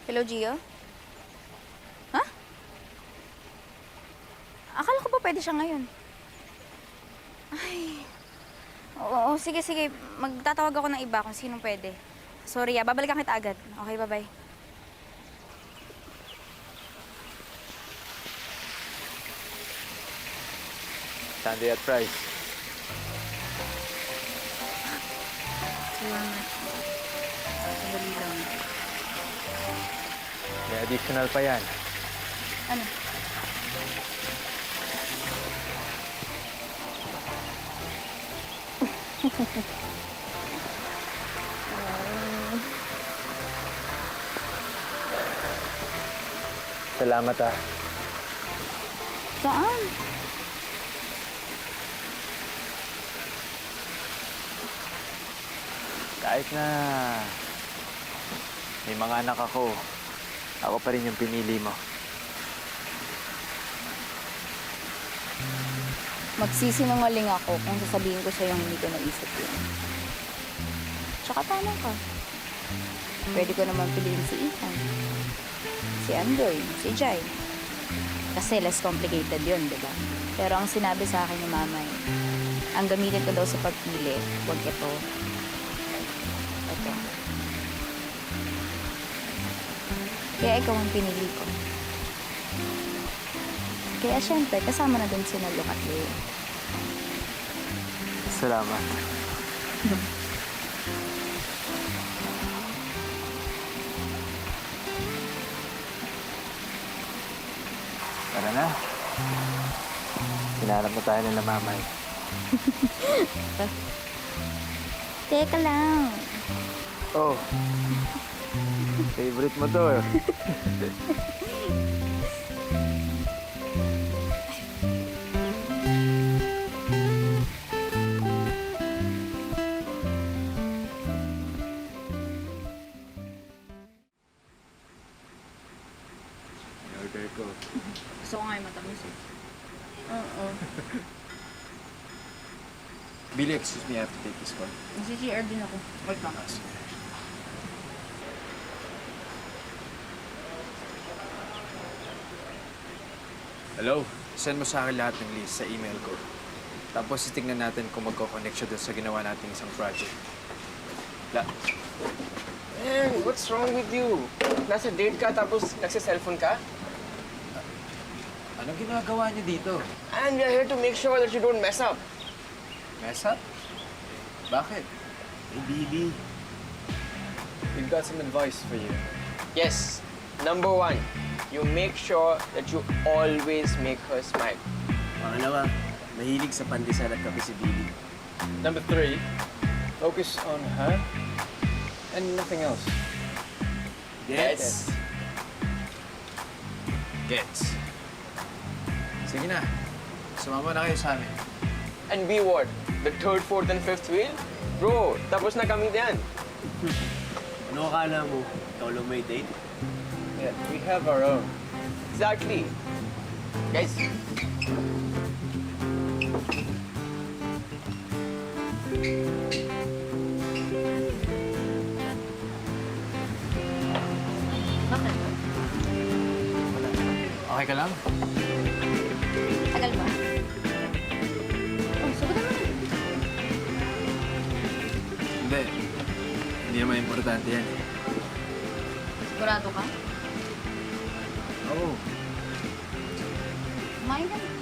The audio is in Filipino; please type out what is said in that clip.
Hello, Gio? Ha? Akala ko ba pwede siya ngayon? Ay. Oo, sige, sige. Magtatawag ako ng iba kung sinong pwede. Sorry, babalikan kita agad. Okay, bye-bye. Sunday at fries. Salamat. Sandali lang. May additional pa yan. Ano? Salamat ah. Saan? Kahit na may mga anak ako pa rin yung pinili mo. Magsisinungaling ako kung sasabihin ko sa'yo hindi ko naisip yun. Tsaka tama ka. Pwede ko naman piliin si Ethan, si Andoy, si Jai. Kasi less complicated yun, di ba? Pero ang sinabi sa akin ni Mama, ang gamitin ko daw sa pagpili, huwag ito. Ito. Kaya ikaw ang pinili ko. Kaya syempre, kasama na dun si Nalong at Leo. Salamat. Tara na. Hinarap na tayo nila mamay. Teka lang. Oh. Favorite mo to eh. Order ko. Gusto ko nga yung matamis eh. Oo. Billy, excuse me, I have to take this call. Nasi-CR din ako. Wait lang. Hello? Send mo sa akin lahat ng list sa email ko. Tapos titignan natin kung magkoconnect siya doon sa ginawa nating isang project. Man, what's wrong with you? Nasa date ka tapos nagsa-cellphone ka? Anong ginagawa niyo dito? And we're here to make sure that you don't mess up. Mess up? Bakit? Hey, Billy. We've got some advice for you. Yes. Number one, you make sure that you always make her smile. Pangalawa, mahilig sa pandesal at kape si Billy. Number 3, focus on her and nothing else. Gets? Gets. Sige na. Sumama na kayo sa amin. And be what? The third, fourth, and fifth wheel? Bro, tapos na kami diyan. Ano akala mo? Ikaw lang may date? Yeah, we have our own. Exactly. Guys, Bakit? Okay ka lang? Tagal ba? Oh, sagutin mo. Hindi. Hindi naman importante yan. Sigurado ka? Oo. Kumain ka na.